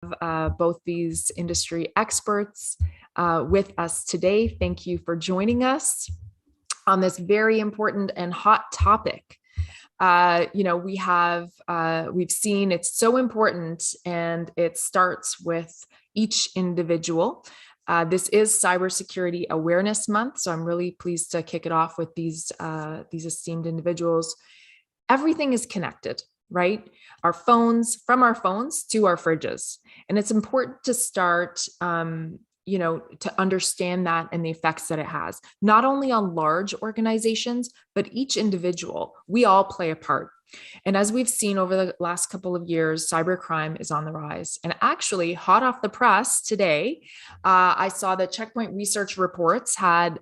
both these industry experts with us today. Thank you for joining us on this very important and hot topic. We've seen it's so important, and it starts with each individual. This is Cybersecurity Awareness Month, so I'm really pleased to kick it off with these esteemed individuals. Everything is connected, right? From our phones to our fridges. And it's important to start, to understand that and the effects that it has, not only on large organizations, but each individual. We all play a part. And as we've seen over the last couple of years, cybercrime is on the rise. And actually, hot off the press today, I saw that Checkpoint Research Reports had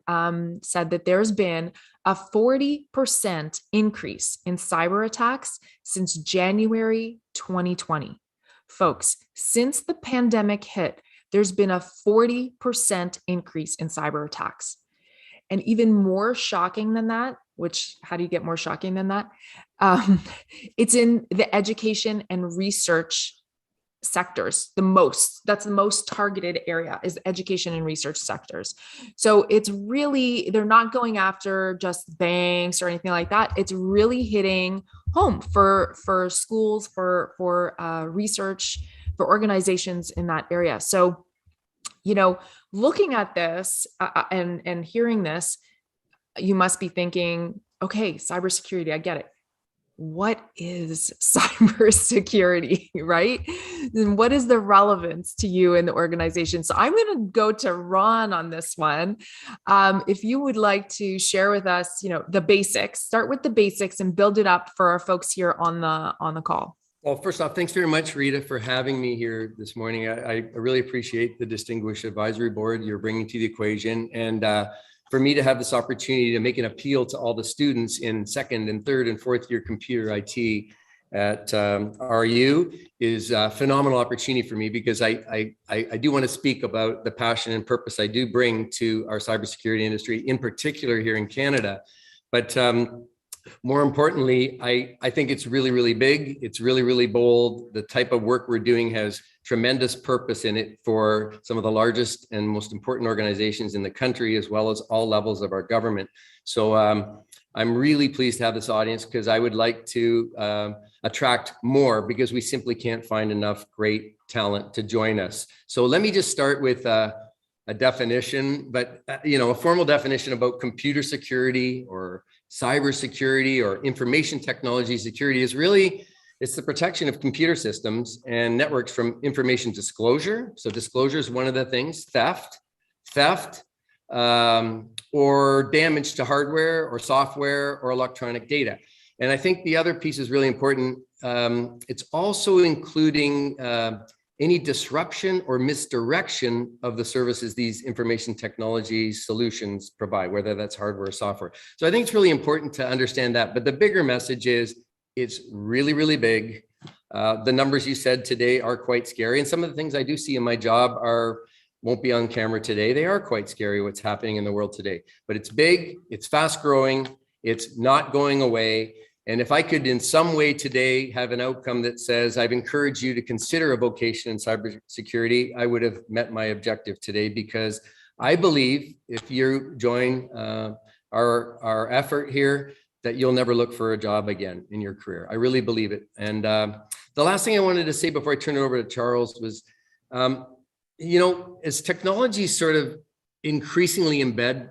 said that there's been a 40% increase in cyber attacks since January 2020. Folks, since the pandemic hit, there's been a 40% increase in cyber attacks. And even more shocking than that, how do you get more shocking than that? It's in the education and research sectors. That's the most targeted area, is education and research sectors. So it's really, they're not going after just banks or anything like that. It's really hitting home for schools, for research, for organizations in that area. So, looking at this and hearing this, you must be thinking, okay, cybersecurity, I get it. What is cybersecurity, right? And what is the relevance to you in the organization? So I'm going to go to Ron on this one. If you would like to share with us, the basics, start with the basics and build it up for our folks here on the call. Well, first off, thanks very much, Rita, for having me here this morning. I really appreciate the distinguished advisory board you're bringing to the equation. And for me to have this opportunity to make an appeal to all the students in second and third and fourth year computer IT at RU is a phenomenal opportunity for me, because I do want to speak about the passion and purpose I do bring to our cybersecurity industry, in particular here in Canada. But more importantly, I think it's really, really big. It's really, really bold. The type of work we're doing has tremendous purpose in it for some of the largest and most important organizations in the country, as well as all levels of our government. So I'm really pleased to have this audience, because I would like to attract more, because we simply can't find enough great talent to join us. So let me just start with a definition, but a formal definition about computer security or cybersecurity or information technology security is really, it's the protection of computer systems and networks from information disclosure. So disclosure is one of the things, theft, or damage to hardware or software or electronic data. And I think the other piece is really important. It's also including any disruption or misdirection of the services these information technology solutions provide, whether that's hardware or software. So I think it's really important to understand that. But the bigger message is it's really, really big. The numbers you said today are quite scary. And some of the things I do see in my job won't be on camera today. They are quite scary, what's happening in the world today. But it's big, it's fast growing, it's not going away. And if I could in some way today have an outcome that says, I've encouraged you to consider a vocation in cybersecurity, I would have met my objective today, because I believe if you join our effort here, that you'll never look for a job again in your career. I really believe it. And the last thing I wanted to say before I turn it over to Charles was, as technology sort of increasingly embed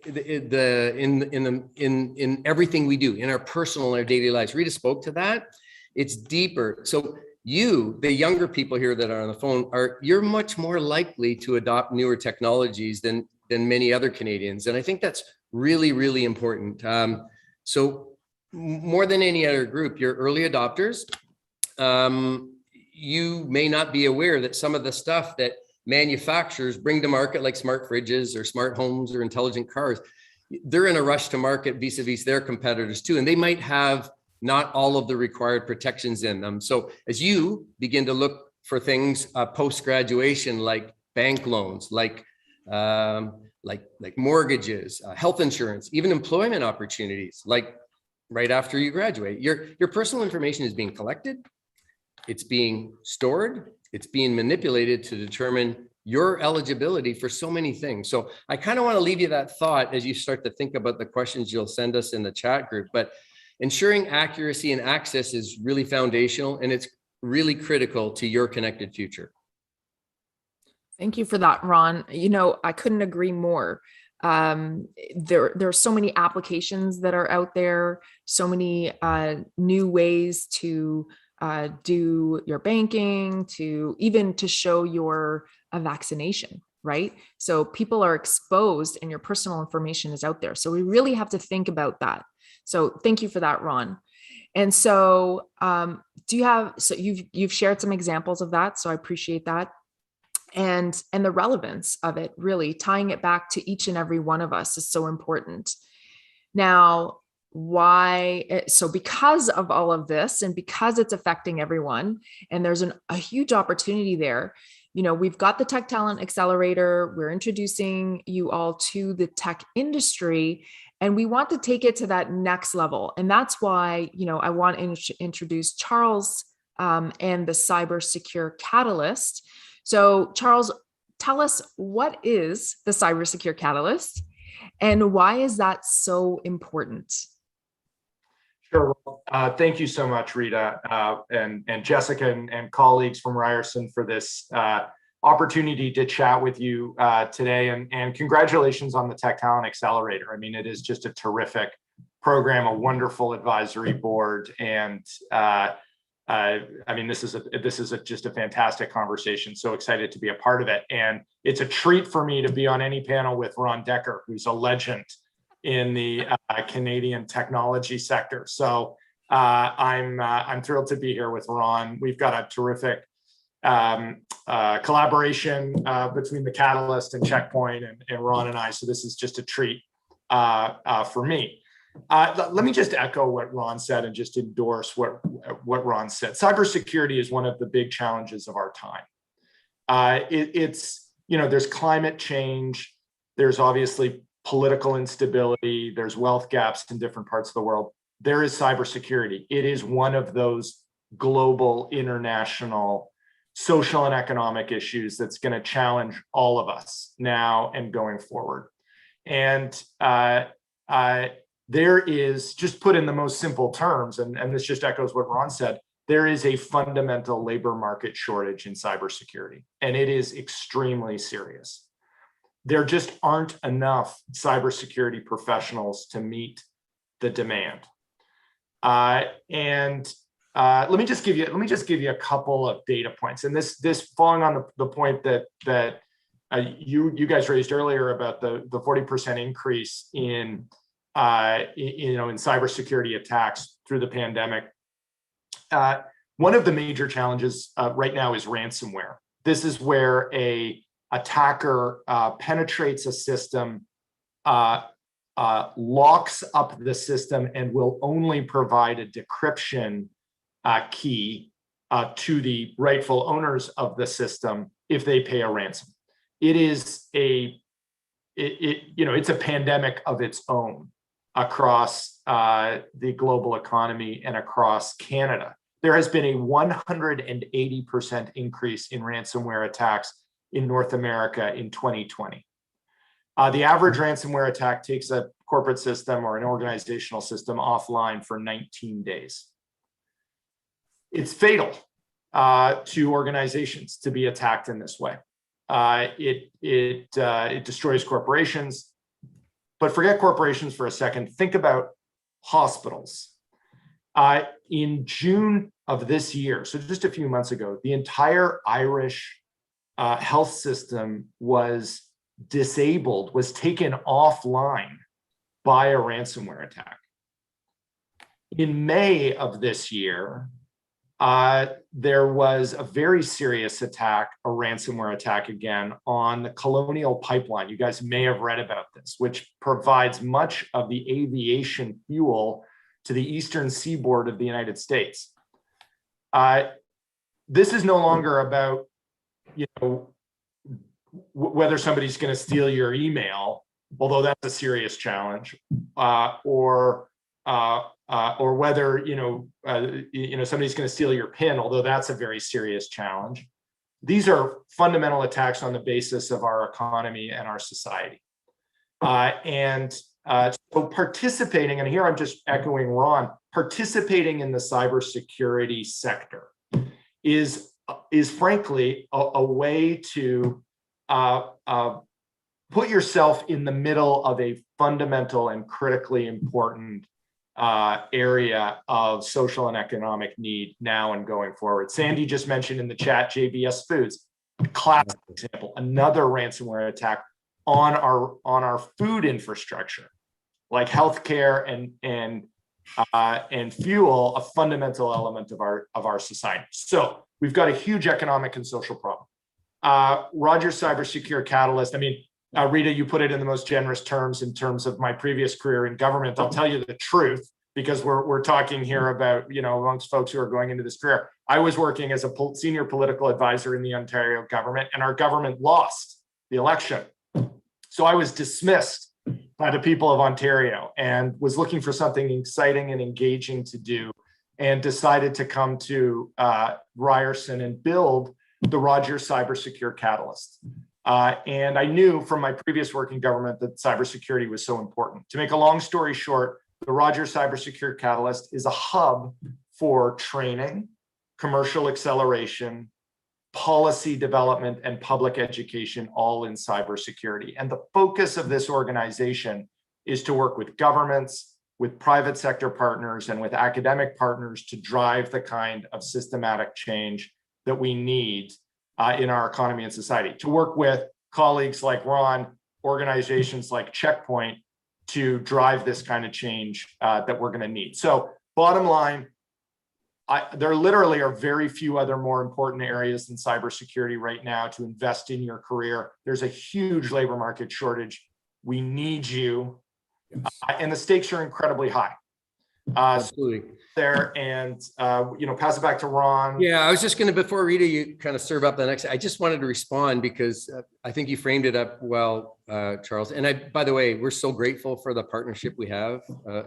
in everything we do, in our personal and our daily lives. Rita spoke to that. It's deeper. So you, the younger people here that are on the phone, you're much more likely to adopt newer technologies than many other Canadians. And I think that's really, really important. So more than any other group, you're early adopters. You may not be aware that some of the stuff that manufacturers bring to market, like smart fridges or smart homes or intelligent cars, they're in a rush to market vis-a-vis their competitors too. And they might have not all of the required protections in them. So as you begin to look for things post-graduation, like bank loans, like mortgages, health insurance, even employment opportunities, like right after you graduate, your personal information is being collected, it's being stored, it's being manipulated to determine your eligibility for so many things. So I kind of want to leave you that thought as you start to think about the questions you'll send us in the chat group. But ensuring accuracy and access is really foundational, and it's really critical to your connected future. Thank you for that, Ron. You know, I couldn't agree more. There are so many applications that are out there, so many new ways to do your banking, to even to show your vaccination, right? So people are exposed and your personal information is out there. So we really have to think about that. So thank you for that, Ron. And so do you have, so you've shared some examples of that. So I appreciate that. And the relevance of it, really tying it back to each and every one of us, is so important. Now, why? So because of all of this, and because it's affecting everyone, and there's a huge opportunity there, you know, we've got the Tech Talent Accelerator. We're introducing you all to the tech industry, and we want to take it to that next level. And that's why, you know, I want to introduce Charles and the CyberSecure Catalyst. So Charles, tell us, what is the CyberSecure Catalyst and why is that so important? Sure. Thank you so much, Rita, and Jessica and colleagues from Ryerson for this opportunity to chat with you today. And congratulations on the Tech Talent Accelerator. I mean, it is just a terrific program, a wonderful advisory board, and I mean, this is just a fantastic conversation. So excited to be a part of it. And it's a treat for me to be on any panel with Ron Dekker, who's a legend in the Canadian technology sector. So I'm thrilled to be here with Ron. We've got a terrific collaboration between the Catalyst and Checkpoint and Ron and I. So this is just a treat for me. Let me just echo what Ron said and just endorse what Ron said. Cybersecurity is one of the big challenges of our time. It's, you know, there's climate change, there's obviously political instability, there's wealth gaps in different parts of the world. There is cybersecurity. It is one of those global, international, social and economic issues that's going to challenge all of us now and going forward. And there is, just put in the most simple terms, and this just echoes what Ron said, there is a fundamental labor market shortage in cybersecurity, and it is extremely serious. There just aren't enough cybersecurity professionals to meet the demand. Let me just give you a couple of data points, and this falling on the point that you guys raised earlier about the 40% increase in cybersecurity attacks through the pandemic. One of the major challenges right now is ransomware. This is where a attacker penetrates a system, locks up the system, and will only provide a decryption key to the rightful owners of the system if they pay a ransom. It is it's a pandemic of its own across the global economy and across Canada. There has been a 180% increase in ransomware attacks in North America in 2020. The average ransomware attack takes a corporate system or an organizational system offline for 19 days. It's fatal to organizations to be attacked in this way. It destroys corporations, but forget corporations for a second. Think about hospitals. In June of this year, so just a few months ago, the entire Irish health system was disabled, was taken offline by a ransomware attack. In May of this year, there was a very serious attack, a ransomware attack again, on the Colonial Pipeline. You guys may have read about this, which provides much of the aviation fuel to the eastern seaboard of the United States. This is no longer about, whether somebody's going to steal your email, although that's a serious challenge, or whether somebody's going to steal your PIN, although that's a very serious challenge. These are fundamental attacks on the basis of our economy and our society. So participating, and here I'm just echoing Ron, participating in the cybersecurity sector is frankly a way to put yourself in the middle of a fundamental and critically important area of social and economic need now and going forward. Sandy just mentioned in the chat JBS Foods, classic example, another ransomware attack on our food infrastructure, like healthcare and fuel, a fundamental element of our society. So we've got a huge economic and social problem. Roger CyberSecure Catalyst. I mean, Rita, you put it in the most generous terms in terms of my previous career in government. I'll tell you the truth, because we're talking here about, amongst folks who are going into this career. I was working as a senior political advisor in the Ontario government, and our government lost the election. So I was dismissed by the people of Ontario and was looking for something exciting and engaging to do, and decided to come to Ryerson and build the Roger CyberSecure Catalyst. And I knew from my previous work in government that cybersecurity was so important. To make a long story short, the Roger CyberSecure Catalyst is a hub for training, commercial acceleration, policy development, and public education, all in cybersecurity. And the focus of this organization is to work with governments, with private sector partners, and with academic partners to drive the kind of systematic change that we need in our economy and society, to work with colleagues like Ron, organizations like Checkpoint, to drive this kind of change that we're going to need. So bottom line, there literally are very few other more important areas than cybersecurity right now to invest in your career. There's a huge labor market shortage. We need you. And the stakes are incredibly high. Absolutely. There, and pass it back to Ron. Yeah, I was just going to, before Rita, you kind of serve up the next, I just wanted to respond because I think you framed it up well, Charles. And by the way, we're so grateful for the partnership we have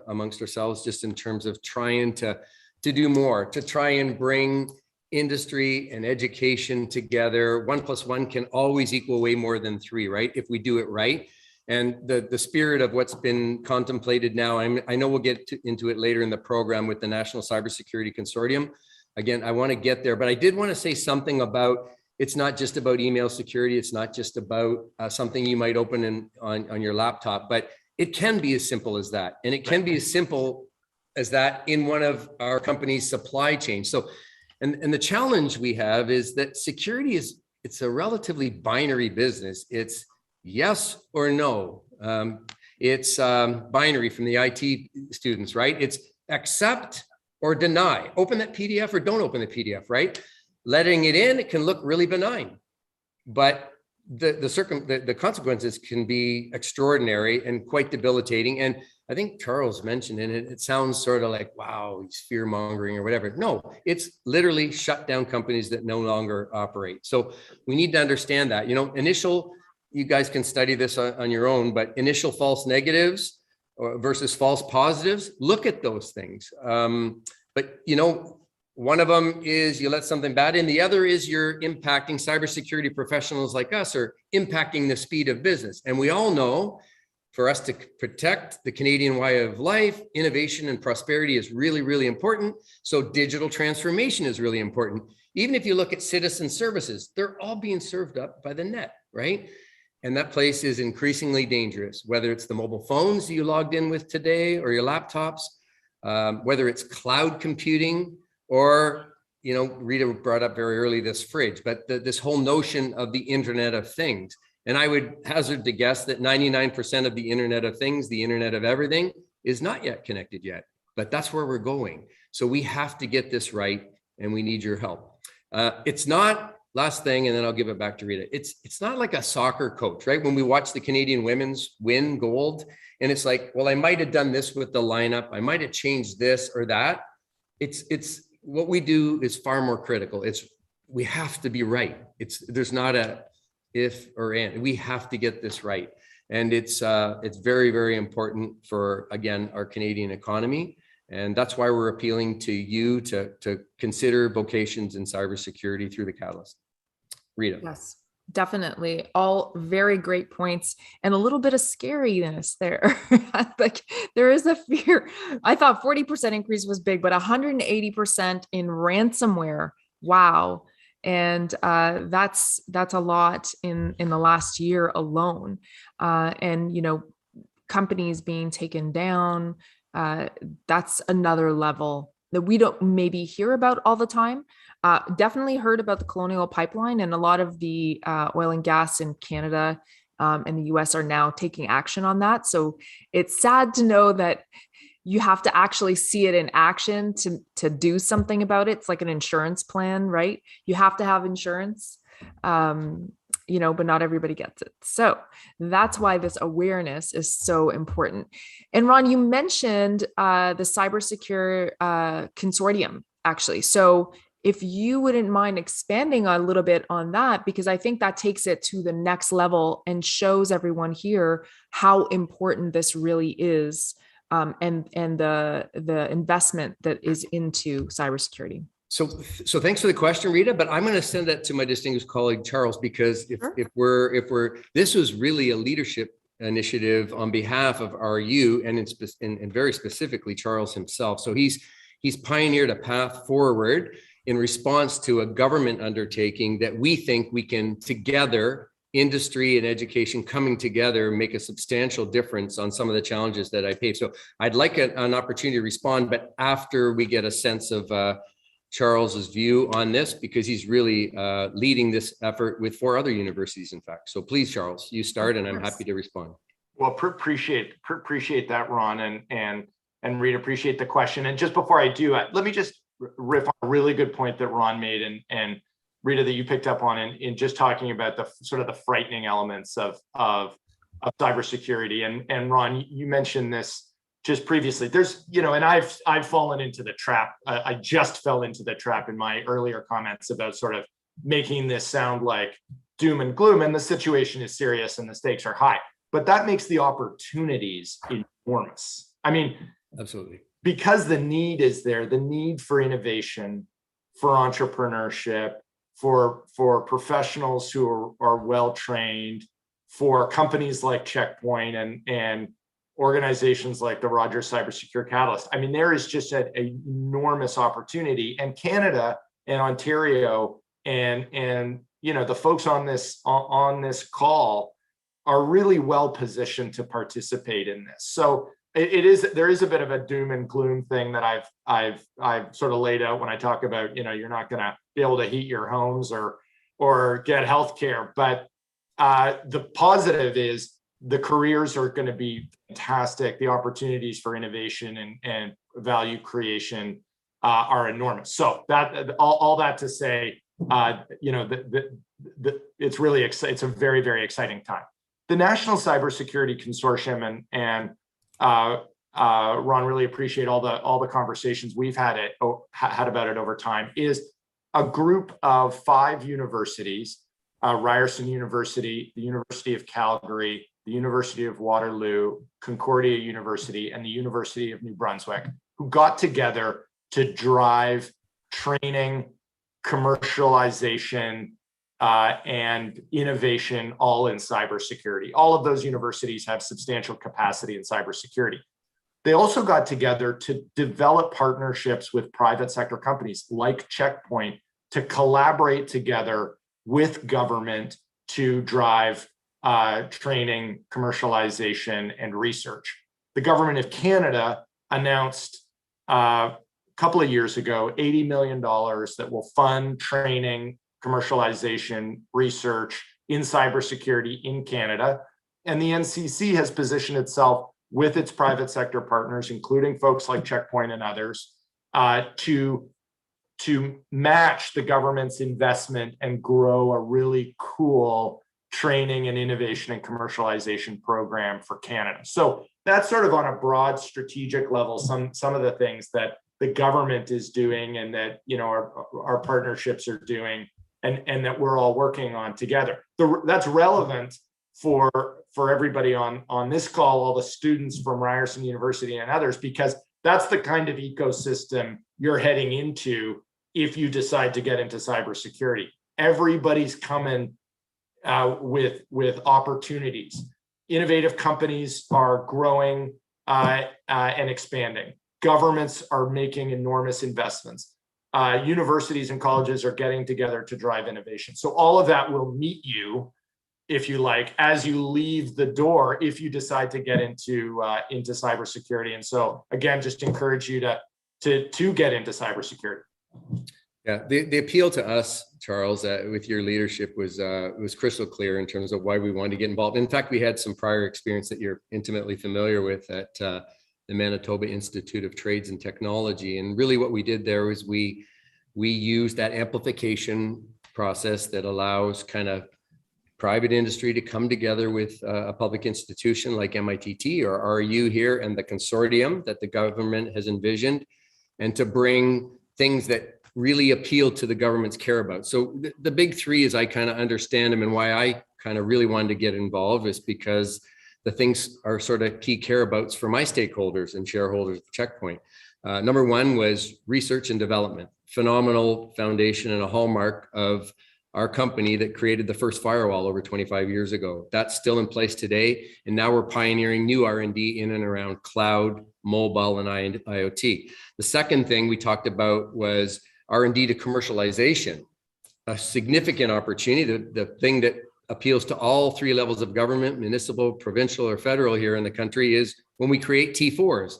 amongst ourselves, just in terms of trying to do more, to try and bring industry and education together. 1 + 1 can always equal way more than 3, right? If we do it right. And the spirit of what's been contemplated now, I know we'll get into it later in the program with the National Cybersecurity Consortium. Again, I want to get there, but I did want to say something about, it's not just about email security. It's not just about something you might open on your laptop, but it can be as simple as that. And it can be as simple as that in one of our company's supply chains. So, and the challenge we have is that security it's a relatively binary business. It's yes or no. It's binary from the IT students, right? It's accept or deny. Open that PDF or don't open the PDF, right? Letting it in, it can look really benign, but the consequences can be extraordinary and quite debilitating. And I think Charles mentioned it, it sounds sort of like, wow, he's fear mongering or whatever. No, it's literally shut down companies that no longer operate. So we need to understand that, you guys can study this on your own, but initial false negatives versus false positives, look at those things. But one of them is you let something bad in, the other is you're impacting cybersecurity professionals like us, or impacting the speed of business. And we all know for us to protect the Canadian way of life, innovation and prosperity is really, really important. So digital transformation is really important. Even if you look at citizen services, they're all being served up by the net, right? And that place is increasingly dangerous, whether it's the mobile phones you logged in with today or your laptops, whether it's cloud computing, or, Rita brought up very early this fridge, but this whole notion of the Internet of Things. And I would hazard to guess that 99% of the Internet of Things, the Internet of everything, is not yet connected yet, but that's where we're going. So we have to get this right, and we need your help. It's not, last thing, and then I'll give it back to Rita. It's not like a soccer coach, right? When we watch the Canadian women's win gold, and it's like, well, I might have done this with the lineup. I might have changed this or that. It's what we do is far more critical. We have to be right. There's not a if or and. We have to get this right. And it's very, very important for, again, our Canadian economy. And that's why we're appealing to you to consider vocations in cybersecurity through the Catalyst. Rita. Yes, definitely. All very great points and a little bit of scariness there. Like there is a fear. I thought 40% increase was big, but 180% in ransomware. Wow. And that's a lot in the last year alone. And companies being taken down, that's another level that we don't maybe hear about all the time. Definitely heard about the Colonial Pipeline, and a lot of the oil and gas in Canada and the US are now taking action on that. So it's sad to know that you have to actually see it in action to do something about it. It's like an insurance plan, right? You have to have insurance, but not everybody gets it. So that's why this awareness is so important. And Ron, you mentioned the CyberSecure Consortium, actually. So if you wouldn't mind expanding a little bit on that, because I think that takes it to the next level and shows everyone here how important this really is, and the investment that is into cybersecurity. So thanks for the question, Rita, but I'm going to send that to my distinguished colleague, Charles, because this was really a leadership initiative on behalf of RU and very specifically Charles himself. So he's pioneered a path forward in response to a government undertaking that we think we can together, industry and education coming together, make a substantial difference on some of the challenges that I paved. So I'd like an opportunity to respond, but after we get a sense of Charles's view on this, because he's really leading this effort with 4 other universities, in fact. So please, Charles, you start, and I'm happy to respond. Well, appreciate that, Ron, and Rita, appreciate the question. And just before I do, let me just riff on a really good point that Ron made, and Rita, that you picked up on in just talking about the sort of the frightening elements of cybersecurity. And Ron, you mentioned this just previously. There's, and I've fallen into the trap. I just fell into the trap in my earlier comments about sort of making this sound like doom and gloom, and the situation is serious and the stakes are high. But that makes the opportunities enormous. I mean, absolutely. Because the need is there, the need for innovation, for entrepreneurship, for professionals who are well trained, for companies like Checkpoint and organizations like the Rogers CyberSecure Catalyst. I mean, there is just an enormous opportunity, and Canada and Ontario and the folks on this call are really well positioned to participate in this. So there is a bit of a doom and gloom thing that I've sort of laid out when I talk about, you're not going to be able to heat your homes or get healthcare. But the positive is the careers are going to be fantastic. The opportunities for innovation and value creation are enormous. So that all that to say, it's really it's a very, very exciting time. The National Cybersecurity Consortium and Ron, really appreciate all the conversations we've had about it over time, is a group of 5 universities: Ryerson University, the University of Calgary, the University of Waterloo, Concordia University, and the University of New Brunswick, who got together to drive training, commercialization, and innovation, all in cybersecurity. All of those universities have substantial capacity in cybersecurity. They also got together to develop partnerships with private sector companies like Checkpoint to collaborate together with government to drive training, commercialization, and research. The government of Canada announced a couple of years ago $80 million that will fund training, commercialization, research in cybersecurity in Canada. And the NCC has positioned itself with its private sector partners, including folks like Checkpoint and others, to match the government's investment and grow a really cool training and innovation and commercialization program for Canada. So that's sort of on a broad strategic level, some of the things that the government is doing and that our partnerships are doing, and that we're all working on together. That's relevant for everybody on this call, all the students from Ryerson University and others, because that's the kind of ecosystem you're heading into if you decide to get into cybersecurity. everybody's coming with opportunities. Innovative companies are growing and expanding. Governments are making enormous investments. Universities and colleges are getting together to drive innovation. So all of that will meet you, if you like, as you leave the door, if you decide to get into cybersecurity. And so again, just encourage you to get into cybersecurity. Yeah, the appeal to us, Charles, with your leadership was crystal clear in terms of why we wanted to get involved. In fact, we had some prior experience that you're intimately familiar with at the Manitoba Institute of Trades and Technology. And really what we did there was we used that amplification process that allows kind of private industry to come together with a public institution like MITT or RU here and the consortium that the government has envisioned, and to bring things that really appeal to the government's care about. So the big three, as I kind of understand them and why I kind of really wanted to get involved, is because the things are sort of key care abouts for my stakeholders and shareholders of Checkpoint. Number one was research and development, phenomenal foundation and a hallmark of our company that created the first firewall over 25 years ago. That's still in place today. And now we're pioneering new R&D in and around cloud, mobile, and IoT. The second thing we talked about was R&D to commercialization, a significant opportunity. The thing that appeals to all three levels of government, municipal, provincial, or federal here in the country, is when we create T4s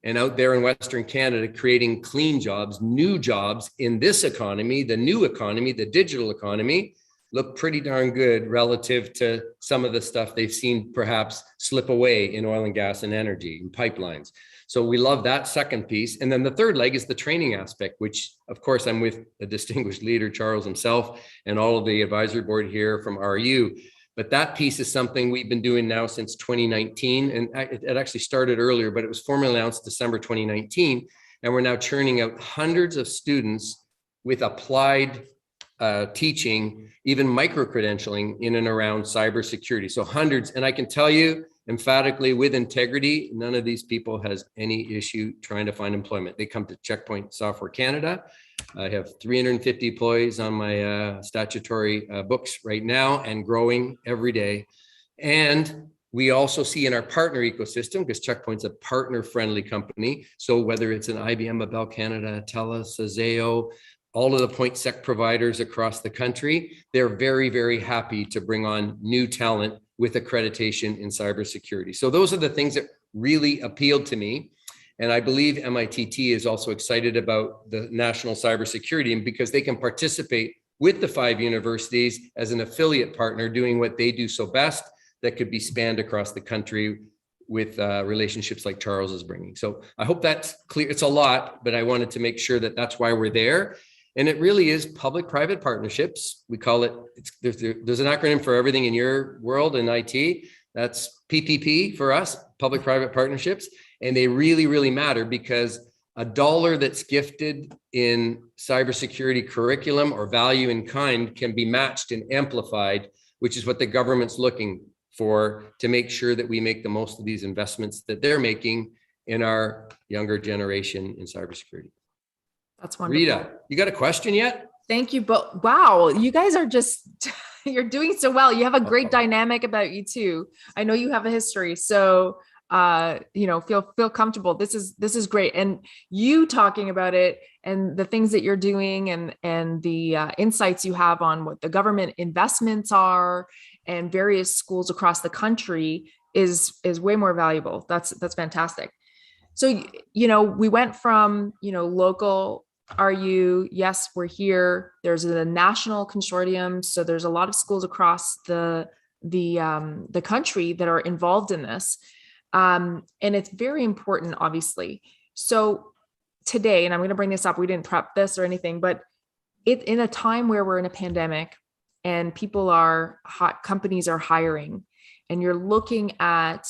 and out there in Western Canada, creating clean jobs, new jobs in this economy, the new economy, the digital economy, look pretty darn good relative to some of the stuff they've seen perhaps slip away in oil and gas and energy and pipelines. So we love that second piece. And then the third leg is the training aspect, which of course I'm with a distinguished leader, Charles himself, and all of the advisory board here from RU. But that piece is something we've been doing now since 2019. And it actually started earlier, but it was formally announced December 2019. And we're now churning out hundreds of students with applied teaching, even micro-credentialing in and around cybersecurity. So hundreds, and I can tell you emphatically with integrity, none of these people has any issue trying to find employment. They come to Checkpoint Software Canada. I have 350 employees on my statutory books right now and growing every day. And we also see in our partner ecosystem, because Checkpoint's a partner-friendly company. So whether it's an IBM, a Bell Canada, TELUS, a Zayo, all of the point sec providers across the country, they're very, very happy to bring on new talent with accreditation in cybersecurity. So those are the things that really appealed to me. And I believe MITT is also excited about the national cybersecurity, and because they can participate with the 5 universities as an affiliate partner doing what they do so best, that could be spanned across the country with relationships like Charles is bringing. So I hope that's clear. It's a lot, but I wanted to make sure that that's why we're there. And it really is public-private partnerships. We call it, there's an acronym for everything in your world in IT. That's PPP for us, public-private partnerships. And they really, really matter, because a dollar that's gifted in cybersecurity curriculum or value in kind can be matched and amplified, which is what the government's looking for, to make sure that we make the most of these investments that they're making in our younger generation in cybersecurity. That's wonderful. Rita, you got a question yet? Thank you. But wow, you guys are just, you're doing so well. You have a great dynamic about you too. I know you have a history. So, feel comfortable. This is great. And you talking about it and the things that you're doing and the insights you have on what the government investments are and various schools across the country is way more valuable. That's fantastic. So, we went from, local RU, yes, we're here. There's a national consortium. So there's a lot of schools across the country that are involved in this. And it's very important, obviously. So today, and I'm going to bring this up, we didn't prep this or anything, but in a time where we're in a pandemic and companies are hiring, and you're looking at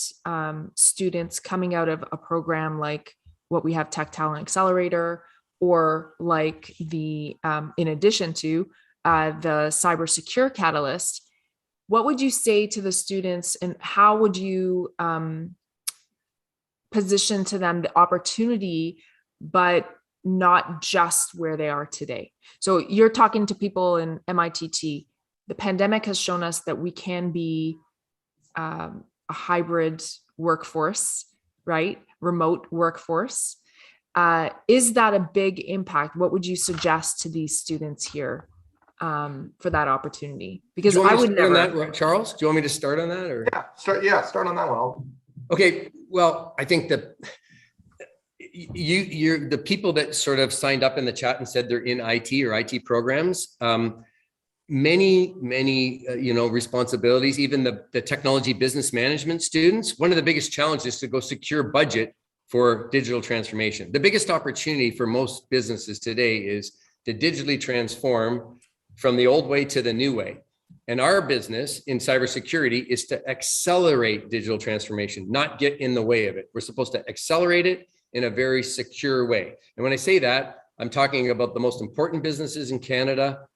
students coming out of a program like what we have, Tech Talent Accelerator, or like the, in addition to the CyberSecure Catalyst, what would you say to the students, and how would you position to them the opportunity, but not just where they are today. So you're talking to people in MITT. The pandemic has shown us that we can be a hybrid workforce, right? Remote workforce. Is that a big impact? What would you suggest to these students here for that opportunity? Because I would never. That, Charles, do you want me to start on that? Or Start on that one. Okay, well, I think that you're the people that sort of signed up in the chat and said they're in IT or IT programs. Many responsibilities, even the technology business management students. One of the biggest challenges is to go secure budget for digital transformation. The biggest opportunity for most businesses today is to digitally transform from the old way to the new way. And our business in cybersecurity is to accelerate digital transformation, not get in the way of it. We're supposed to accelerate it in a very secure way. And when I say that, I'm talking about the most important businesses in Canada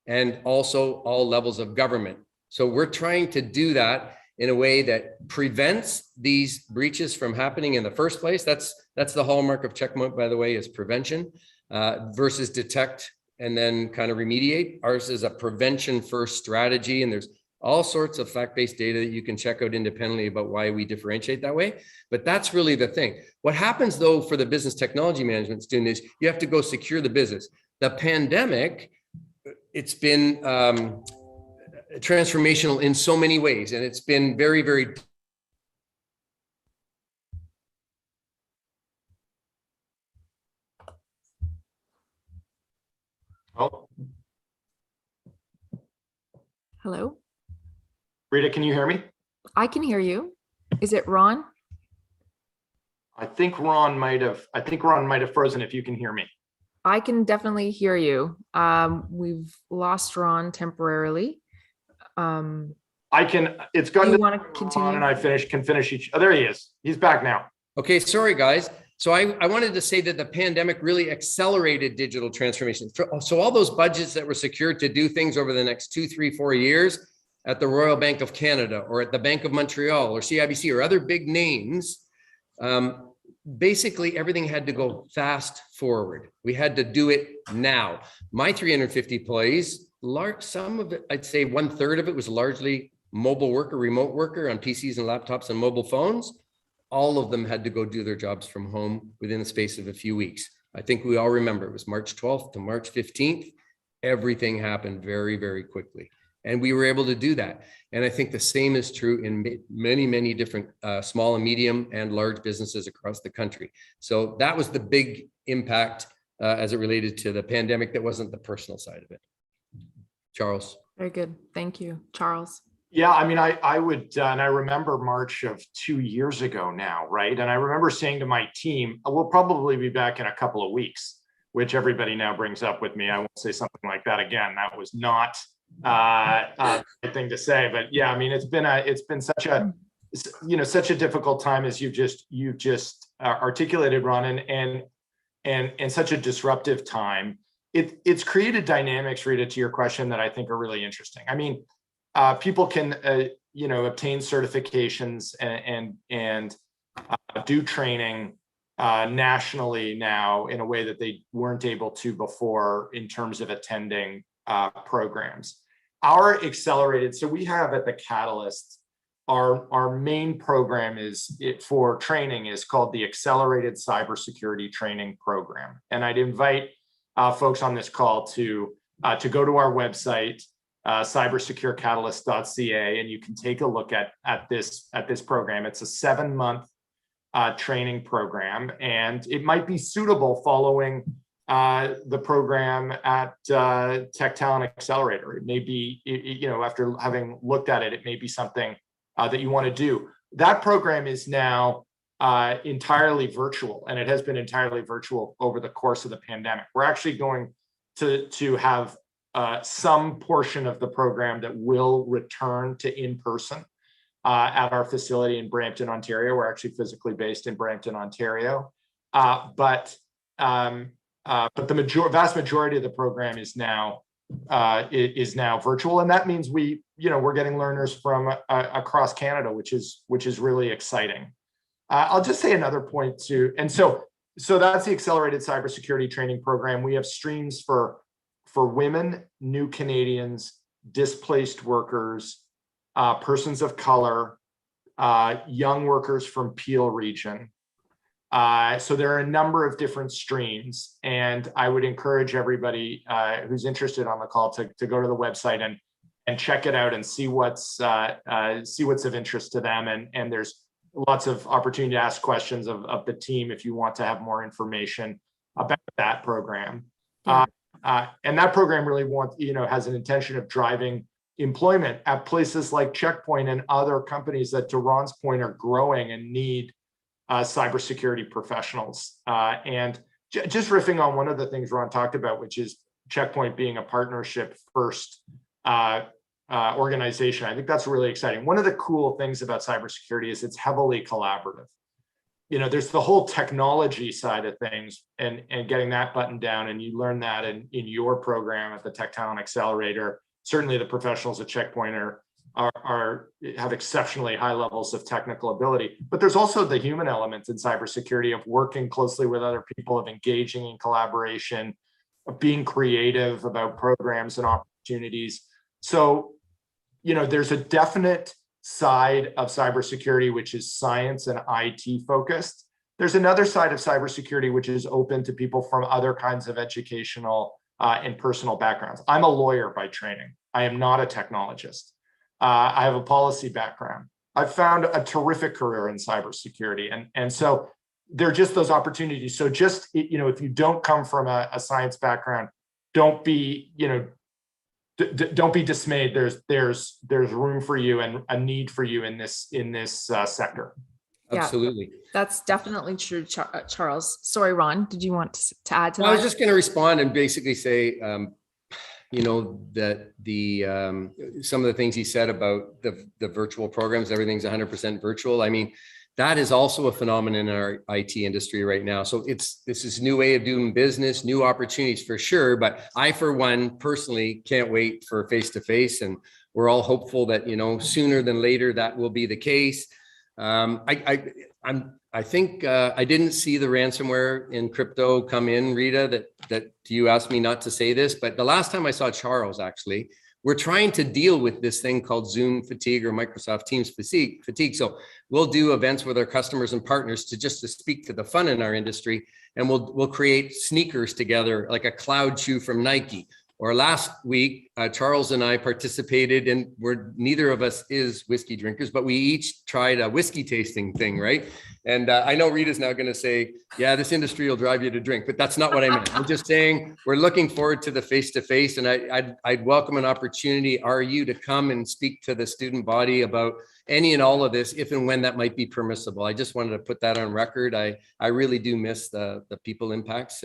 and also all levels of government. So we're trying to do that in a way that prevents these breaches from happening in the first place. That's the hallmark of Checkpoint, by the way, is prevention versus detect and then kind of remediate. Ours is a prevention first strategy, and there's all sorts of fact-based data that you can check out independently about why we differentiate that way. But that's really the thing. What happens though for the business technology management student is you have to go secure the business. The pandemic, it's been transformational in so many ways, and it's been very, very Hello? Rita, can you hear me? I can hear you. Is it Ron? I think Ron might have frozen if you can hear me. I can definitely hear you. We've lost Ron temporarily. It's gone. You want to continue? Ron and I can finish each. Oh, there he is. He's back now. Okay, sorry guys. So I wanted to say that the pandemic really accelerated digital transformation. So all those budgets that were secured to do things over the next 2, 3, 4 years at the Royal Bank of Canada or at the Bank of Montreal or CIBC or other big names, basically everything had to go fast forward. We had to do it now. My 350 employees, some of it, I'd say 1/3 of it was largely mobile worker, remote worker on PCs and laptops and mobile phones. All of them had to go do their jobs from home within the space of a few weeks. I think we all remember it was March 12th to March 15th. Everything happened very, very quickly. And we were able to do that. And I think the same is true in many, many different small and medium and large businesses across the country. So that was the big impact as it related to the pandemic. That wasn't the personal side of it. Charles. Very good. Thank you, Charles. Yeah, I mean, I would, and I remember March of 2 years ago now, right? And I remember saying to my team, we'll probably be back in a couple of weeks, which everybody now brings up with me. I won't say something like that again. That was not a thing to say, but yeah, I mean, it's been such a difficult time as you've just articulated, Ron, and such a disruptive time. It's created dynamics, Rita, to your question, that I think are really interesting. I mean, people can, obtain certifications and do training nationally now in a way that they weren't able to before in terms of attending programs. Our accelerated, so we have at the Catalyst, our main program for training is called the Accelerated Cybersecurity Training Program. And I'd invite folks on this call to go to our website, cybersecurecatalyst.ca, and you can take a look at this program. It's a 7-month training program, and it might be suitable following the program at Tech Talent Accelerator. It may be, after having looked at it, it may be something that you want to do. That program is now entirely virtual, and it has been entirely virtual over the course of the pandemic. We're actually going to have some portion of the program that will return to in-person at our facility in Brampton, Ontario. We're actually physically based in Brampton, Ontario, but the vast majority of the program is now virtual, and that means we're getting learners from across Canada, which is really exciting. I'll just say another point too, and so So that's the accelerated cybersecurity training program. We have streams for women, new Canadians, displaced workers, persons of color, young workers from Peel region. So there are a number of different streams, and I would encourage everybody who's interested on the call to go to the website and check it out and see what's of interest to them. And there's lots of opportunity to ask questions of the team if you want to have more information about that program. Yeah. And that program really has an intention of driving employment at places like Checkpoint and other companies that, to Ron's point, are growing and need cybersecurity professionals. And just riffing on one of the things Ron talked about, which is Checkpoint being a partnership first organization. I think that's really exciting. One of the cool things about cybersecurity is it's heavily collaborative. There's the whole technology side of things and getting that buttoned down. And you learn that in your program at the Tech Talent Accelerator. Certainly the professionals at Checkpoint have exceptionally high levels of technical ability, but there's also the human element in cybersecurity of working closely with other people, of engaging in collaboration, of being creative about programs and opportunities. So, there's a definite side of cybersecurity, which is science and IT focused. There's another side of cybersecurity, which is open to people from other kinds of educational and personal backgrounds. I'm a lawyer by training. I am not a technologist. I have a policy background. I've found a terrific career in cybersecurity. And so there are just those opportunities. So just, if you don't come from a science background, don't be dismayed. There's room for you and a need for you in this sector. Absolutely. Yeah, that's definitely true, Charles. Sorry, Ron, did you want to add to that? I was just going to respond and basically say, that some of the things he said about the virtual programs, everything's 100% virtual. I mean, that is also a phenomenon in our IT industry right now. So this is a new way of doing business, new opportunities for sure. But I, for one, personally can't wait for face-to-face, and we're all hopeful that, sooner than later that will be the case. I think I didn't see the ransomware in crypto come in, Rita, that you asked me not to say this, but the last time I saw Charles, actually, we're trying to deal with this thing called Zoom fatigue or Microsoft Teams fatigue. So we'll do events with our customers and partners to speak to the fun in our industry, and we'll create sneakers together, like a cloud shoe from Nike. Or last week, Charles and I participated in, neither of us is whiskey drinkers, but we each tried a whiskey tasting thing, right? And I know Rita's now going to say, yeah, this industry will drive you to drink, but that's not what I meant. I'm just saying we're looking forward to the face-to-face, and I'd welcome an opportunity, RU, to come and speak to the student body about any and all of this, if and when that might be permissible. I just wanted to put that on record. I really do miss the people impacts.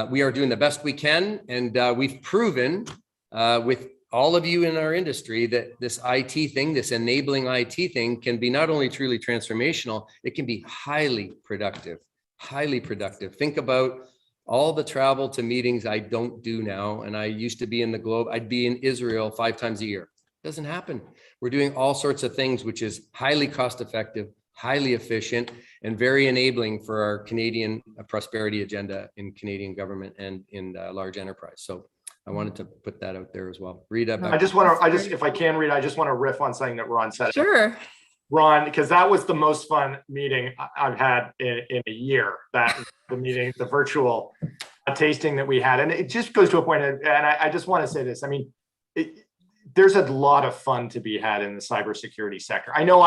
We are doing the best we can, and we've proven with all of you in our industry that this IT thing, this enabling IT thing, can be not only truly transformational, it can be highly productive, highly productive. Think about all the travel to meetings I don't do now, and I used to be in the globe. I'd be in Israel 5 times a year. Doesn't happen. We're doing all sorts of things, which is highly cost effective, highly efficient, and very enabling for our Canadian prosperity agenda in Canadian government and in large enterprise. So I wanted to put that out there as well. Rita, if I can, Rita, I just want to riff on something that Ron said. Sure. Ron, because that was the most fun meeting I've had in a year, the virtual tasting that we had. And it just goes to a point, and I just want to say this. I mean, there's a lot of fun to be had in the cybersecurity sector. I know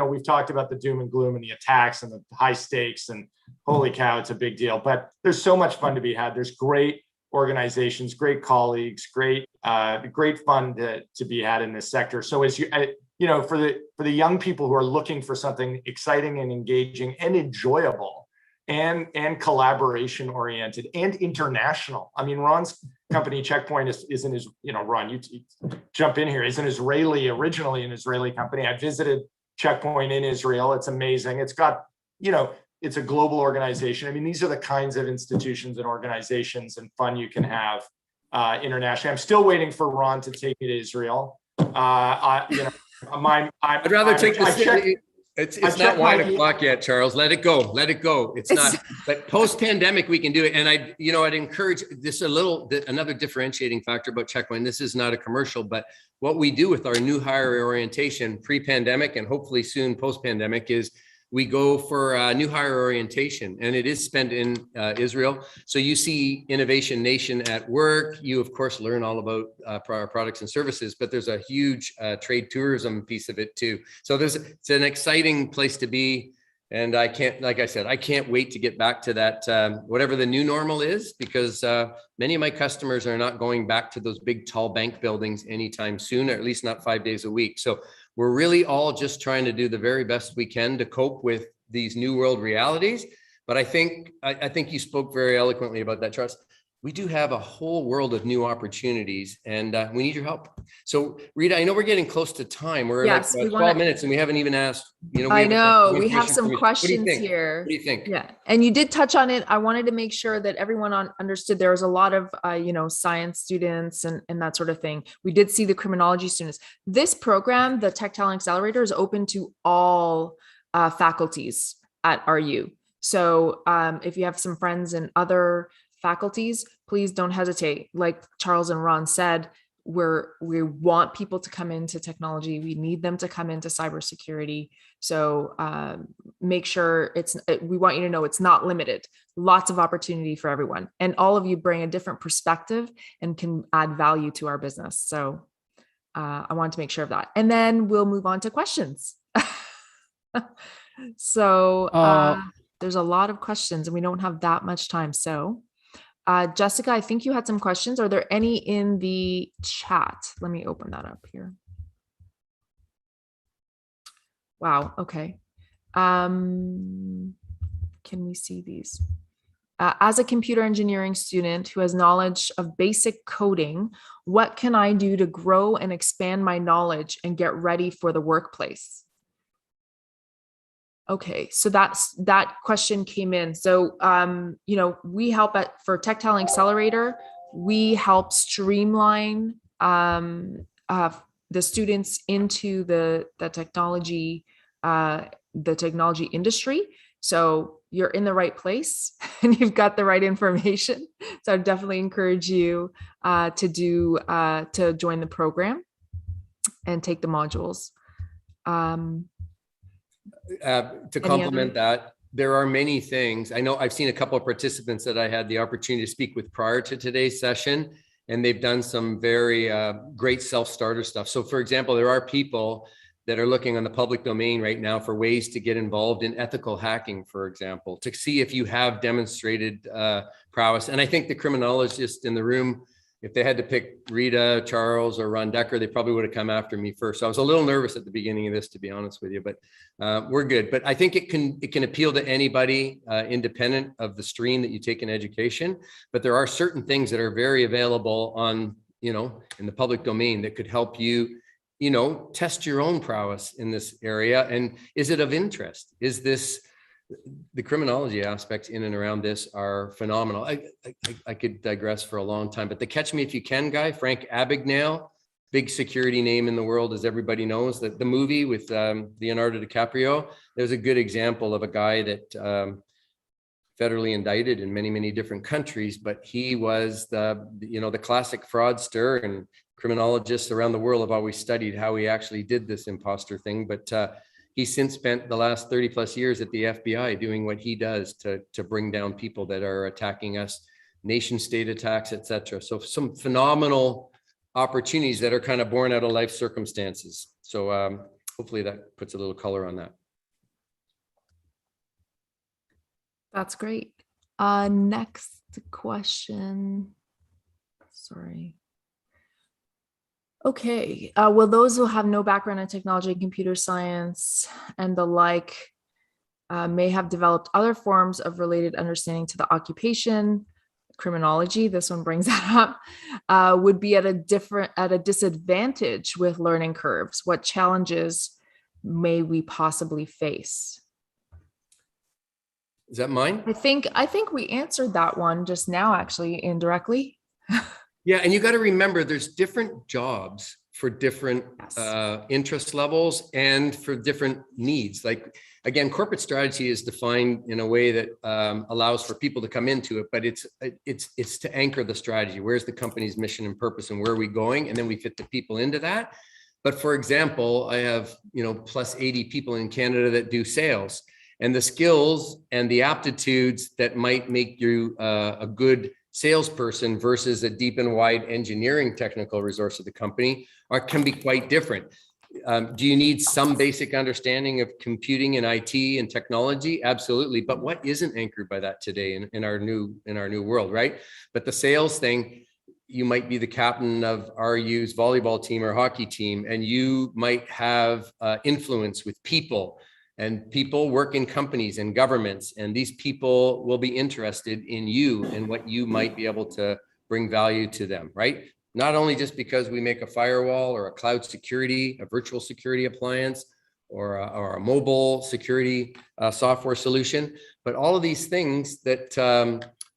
we've talked about the doom and gloom and the attacks and the high stakes, and holy cow, it's a big deal, but there's so much fun to be had. There's great organizations, great colleagues, great fun to be had in this sector. So as for the young people who are looking for something exciting and engaging and enjoyable and collaboration oriented and international. I mean, Ron's company Checkpoint is Ron, you jump in here, is originally an Israeli company. I visited Checkpoint in Israel. It's amazing. It's got, it's a global organization. I mean, these are the kinds of institutions and organizations and fun you can have internationally. I'm still waiting for Ron to take me to Israel. I'd rather take the city. It's I not checked wine my- o'clock yet, Charles. Let it go. Let it go. It's not, but post-pandemic, we can do it. And I'd encourage this another differentiating factor about Checkpoint. This is not a commercial, but what we do with our new hire orientation pre-pandemic and hopefully soon post-pandemic is we go for a new hire orientation, and it is spent in Israel. So you see Innovation Nation at work. You, of course, learn all about our products and services, but there's a huge trade tourism piece of it too. So it's an exciting place to be. And I can't wait to get back to that, whatever the new normal is, because many of my customers are not going back to those big, tall bank buildings anytime soon, or at least not 5 days a week. So we're really all just trying to do the very best we can to cope with these new world realities. But I think you spoke very eloquently about that, Charles. We do have a whole world of new opportunities, and we need your help. So, Rita, I know we're getting close to time. We're Yes, like 12 minutes, and we haven't even asked. I know we have some questions here. What do you think? Yeah, and you did touch on it. I wanted to make sure that everyone understood there was a lot of science students and that sort of thing. We did see the criminology students. This program, the Tech Talent Accelerator, is open to all faculties at RU. So if you have some friends in other faculties, please don't hesitate. Like Charles and Ron said, we want people to come into technology. We need them to come into cybersecurity. So make sure we want you to know it's not limited. Lots of opportunity for everyone. And all of you bring a different perspective and can add value to our business. So I wanted to make sure of that. And then we'll move on to questions. So there's a lot of questions and we don't have that much time. So Jessica, I think you had some questions. Are there any in the chat? Let me open that up here. Wow. Okay. Can we see these? As a computer engineering student who has knowledge of basic coding, what can I do to grow and expand my knowledge and get ready for the workplace? Okay, so that question came in. So, we help for Tech Talent Accelerator. We help streamline the students into the technology industry. So you're in the right place and you've got the right information. So I definitely encourage you to join the program and take the modules. To complement that, there are many things. I know I've seen a couple of participants that I had the opportunity to speak with prior to today's session, and they've done some very great self-starter stuff. So for example, there are people that are looking on the public domain right now for ways to get involved in ethical hacking, for example, to see if you have demonstrated prowess. And I think the criminologists in the room, if they had to pick Rita, Charles, or Ron Dekker, they probably would have come after me first. So I was a little nervous at the beginning of this, to be honest with you, but we're good. But I think it can appeal to anybody independent of the stream that you take in education. But there are certain things that are very available on, in the public domain that could help you, test your own prowess in this area. And is it of interest? Is this the criminology aspects in and around this are phenomenal. I could digress for a long time, but the Catch Me If You Can guy, Frank Abagnale, big security name in the world, as everybody knows, that the movie with Leonardo Dicaprio, there's a good example of a guy that federally indicted in many, many different countries, but he was the classic fraudster, and criminologists around the world have always studied how he actually did this imposter thing. But he's since spent the last 30 plus years at the FBI doing what he does to bring down people that are attacking us, nation state attacks, etc. So some phenomenal opportunities that are kind of born out of life circumstances. So hopefully that puts a little color on that. That's great. Next question. Sorry. Okay, will those who have no background in technology and computer science and the like may have developed other forms of related understanding to the occupation, criminology, this one brings that up, would be at a disadvantage with learning curves? What challenges may we possibly face? Is that mine? I think we answered that one just now, actually, indirectly. Yeah, and you got to remember there's different jobs for different interest levels and for different needs. Like, again, corporate strategy is defined in a way that allows for people to come into it, but it's to anchor the strategy. Where's the company's mission and purpose, and where are we going? And then we fit the people into that. But for example, I have, plus 80 people in Canada that do sales, and the skills and the aptitudes that might make you a good salesperson versus a deep and wide engineering technical resource of the company can be quite different. Do you need some basic understanding of computing and IT and technology? Absolutely. But what isn't anchored by that today in our new world, right? But the sales thing, you might be the captain of RU's volleyball team or hockey team, and you might have influence with people. And people work in companies and governments, and these people will be interested in you and what you might be able to bring value to them, right? Not only just because we make a firewall or a cloud security, a virtual security appliance, or a mobile security software solution, but all of these things that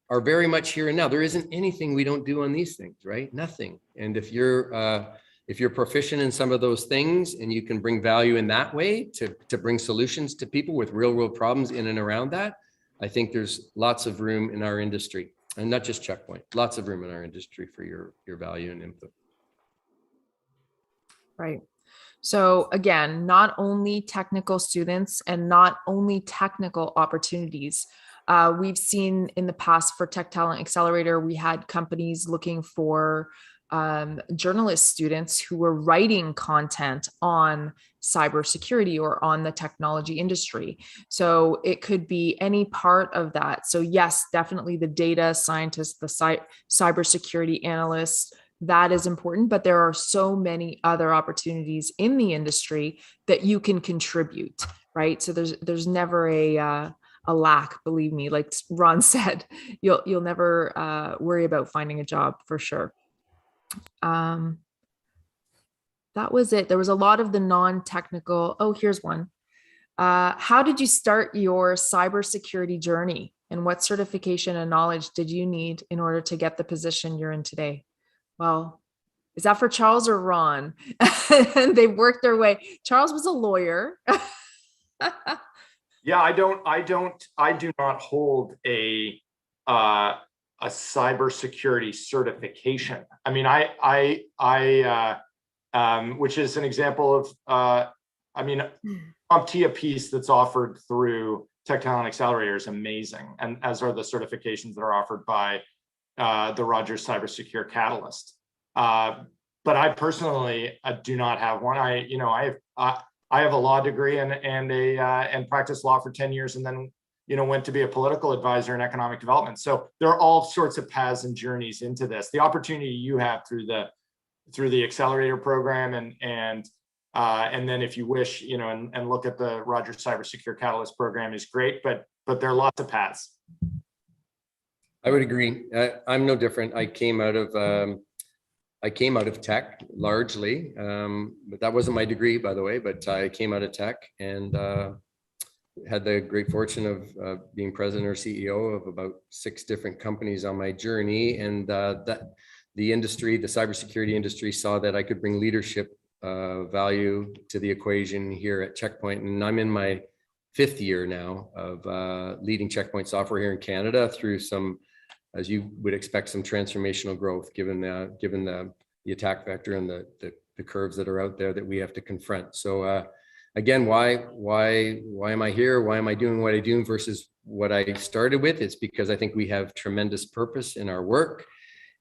are very much here and now. There isn't anything we don't do on these things, right? Nothing. And if you're proficient in some of those things and you can bring value in that way to bring solutions to people with real world problems in and around that, I think there's lots of room in our industry, and not just Checkpoint, lots of room in our industry for your value and input. Right. So again, not only technical students and not only technical opportunities. We've seen in the past for Tech Talent Accelerator, we had companies looking for journalist students who were writing content on cybersecurity or on the technology industry. So it could be any part of that. So yes, definitely the data scientist, the cybersecurity analyst, that is important, but there are so many other opportunities in the industry that you can contribute, right? So there's never a lack, believe me. Like Ron said, you'll never worry about finding a job for sure. That was it. There was a lot of the non-technical. Oh, here's one. How did you start your cybersecurity journey, and what certification and knowledge did you need in order to get the position you're in today? Well, is that for Charles or Ron? They've worked their way. Charles was a lawyer. Yeah, I do not hold a cybersecurity certification. I mean, which is an example of, CompTIA piece that's offered through Tech Talent Accelerator is amazing, and as are the certifications that are offered by the Rogers CyberSecure Catalyst. But I personally do not have one. I have a law degree and practiced law for 10 years, and then went to be a political advisor in economic development. So there are all sorts of paths and journeys into this. The opportunity you have through the accelerator program, and then if you wish, and look at the Rogers CyberSecure Catalyst program is great, but there are lots of paths. I would agree. I'm no different. I came out of tech largely, but that wasn't my degree, by the way. But I came out of tech and had the great fortune of being president or CEO of about 6 different companies on my journey, and that the industry, the cybersecurity industry, saw that I could bring leadership value to the equation here at Checkpoint, and I'm in my 5th year now of leading Checkpoint software here in Canada through some, as you would expect, some transformational growth, given the attack vector and the curves that are out there that we have to confront. So again, why am I here? Why am I doing what I do versus what I started with? It's because I think we have tremendous purpose in our work.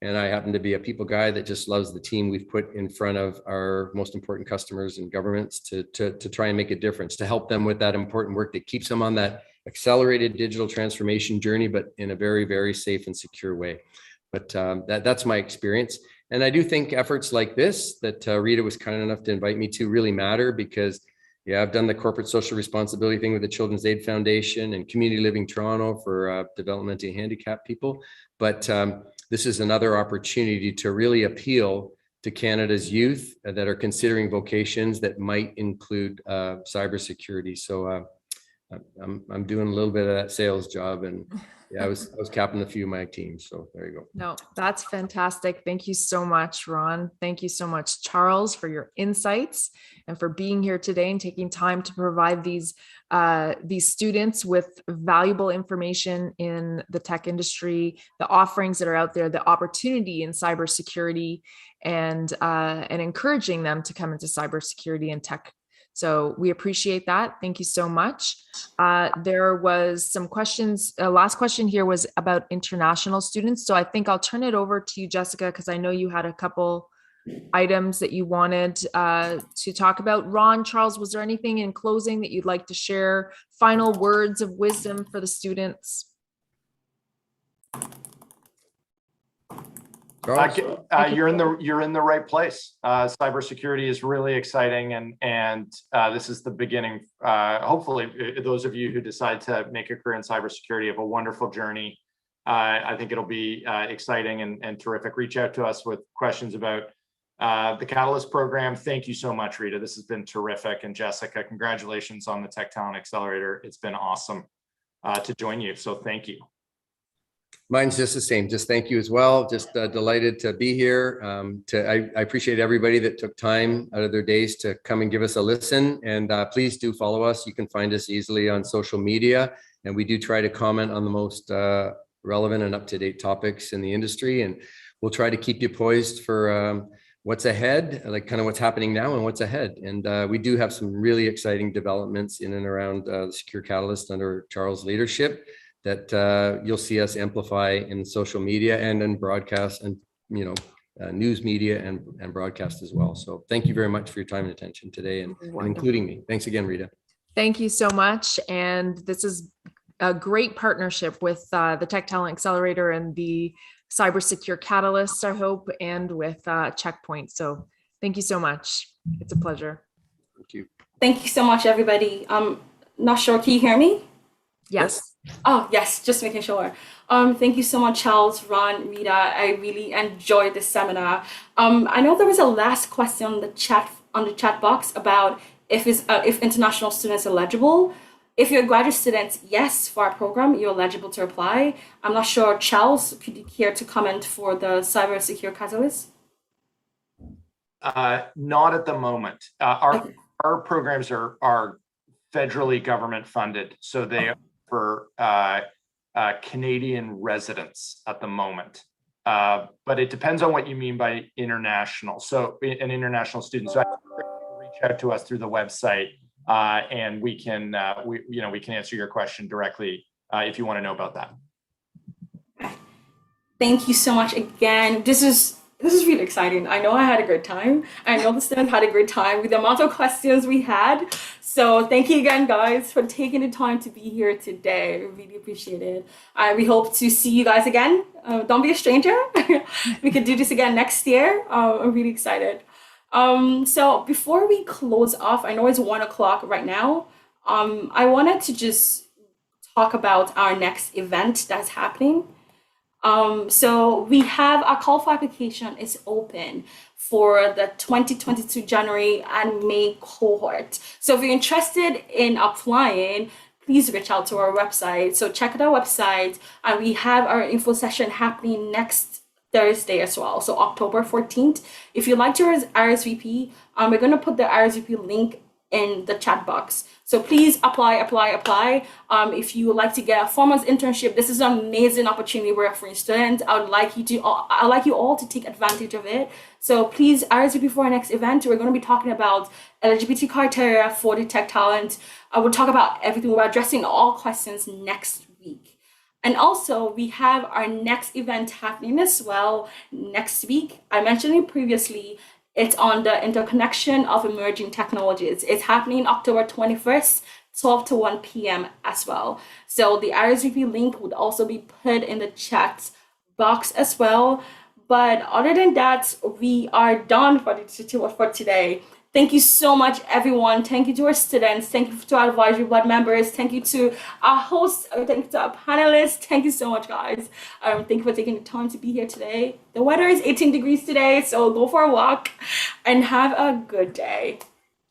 And I happen to be a people guy that just loves the team we've put in front of our most important customers and governments to try and make a difference, to help them with that important work that keeps them on that accelerated digital transformation journey, but in a very, very safe and secure way. But that's my experience. And I do think efforts like this that Rita was kind enough to invite me to really matter, because I've done the corporate social responsibility thing with the Children's Aid Foundation and Community Living Toronto for developmentally handicapped people. But this is another opportunity to really appeal to Canada's youth that are considering vocations that might include cybersecurity. So I'm doing a little bit of that sales job, and yeah, I was capping a few of my teams. So there you go. No, that's fantastic. Thank you so much, Ron. Thank you so much, Charles, for your insights and for being here today and taking time to provide these students with valuable information in the tech industry, the offerings that are out there, the opportunity in cybersecurity, and encouraging them to come into cybersecurity and tech. So we appreciate that. Thank you so much. There was some questions. Last question here was about international students. So I think I'll turn it over to you, Jessica, because I know you had a couple items that you wanted to talk about. Ron, Charles, was there anything in closing that you'd like to share? Final words of wisdom for the students? You're in the right place. Cybersecurity is really exciting, and this is the beginning. Hopefully, those of you who decide to make a career in cybersecurity have a wonderful journey. I think it'll be exciting and terrific. Reach out to us with questions about the Catalyst program. Thank you so much, Rita. This has been terrific. And Jessica, congratulations on the Tech Talent Accelerator. It's been awesome to join you. So thank you. Mine's just the same. Just thank you as well. Just delighted to be here. I appreciate everybody that took time out of their days to come and give us a listen. And please do follow us. You can find us easily on social media. And we do try to comment on the most relevant and up-to-date topics in the industry. And we'll try to keep you poised for what's ahead, like kind of what's happening now and what's ahead. And we do have some really exciting developments in and around the Secure Catalyst under Charles' leadership that you'll see us amplify in social media and in broadcast and, news media and broadcast as well. So thank you very much for your time and attention today and including me. Thanks again, Rita. Thank you so much. And this is a great partnership with the Tech Talent Accelerator and the CyberSecure Catalyst, I hope, and with Checkpoint. So thank you so much. It's a pleasure. Thank you. Thank you so much, everybody. I'm not sure, can you hear me? Yes. Oh, yes, just making sure. Thank you so much, Charles, Ron, Rita. I really enjoyed this seminar. I know there was a last question on the chat box about if international students are eligible. If you're a graduate student, yes, for our program, you're eligible to apply. I'm not sure, Charles, could you care to comment for the CyberSecure Catalyst? Not at the moment. Our programs are federally government funded, so they are for Canadian residents at the moment. But it depends on what you mean by international. So an international student. So reach out to us through the website, and we can answer your question directly if you want to know about that. Thank you so much again. This is really exciting. I know I had a great time. I know the students had a great time with the amount of questions we had. So thank you again, guys, for taking the time to be here today. I really appreciate it. We hope to see you guys again. Don't be a stranger. We could do this again next year. I'm really excited. So before we close off, I know it's 1 o'clock right now. I wanted to just talk about our next event that's happening. So we have our call for application is open for the 2022 January and May cohort. So if you're interested in applying, please reach out to our website. So check out our website, and we have our info session happening next Thursday as well. So October 14th. If you'd like to RSVP, we're going to put the RSVP link in the chat box. So please apply. If you would like to get a foreman's internship, this is an amazing opportunity we're offering students. I'd like you all to take advantage of it. So please RSVP for our next event. We're going to be talking about eligibility criteria for the tech talent. We'll talk about everything. We're addressing all questions next week. And also we have our next event happening as well next week. I mentioned it previously. It's on the interconnection of emerging technologies. It's happening October 21st, 12 to 1 p.m. as well. So the RSVP link would also be put in the chat box as well. But other than that, we are done for today. Thank you so much, everyone. Thank you to our students. Thank you to our advisory board members. Thank you to our hosts. Thank you to our panelists. Thank you so much, guys. Thank you for taking the time to be here today. The weather is 18 degrees today, so go for a walk and have a good day.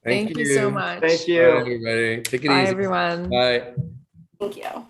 Thank you so much. Thank you. Bye, everybody. Take it Bye, easy. everyone. Bye. Thank you.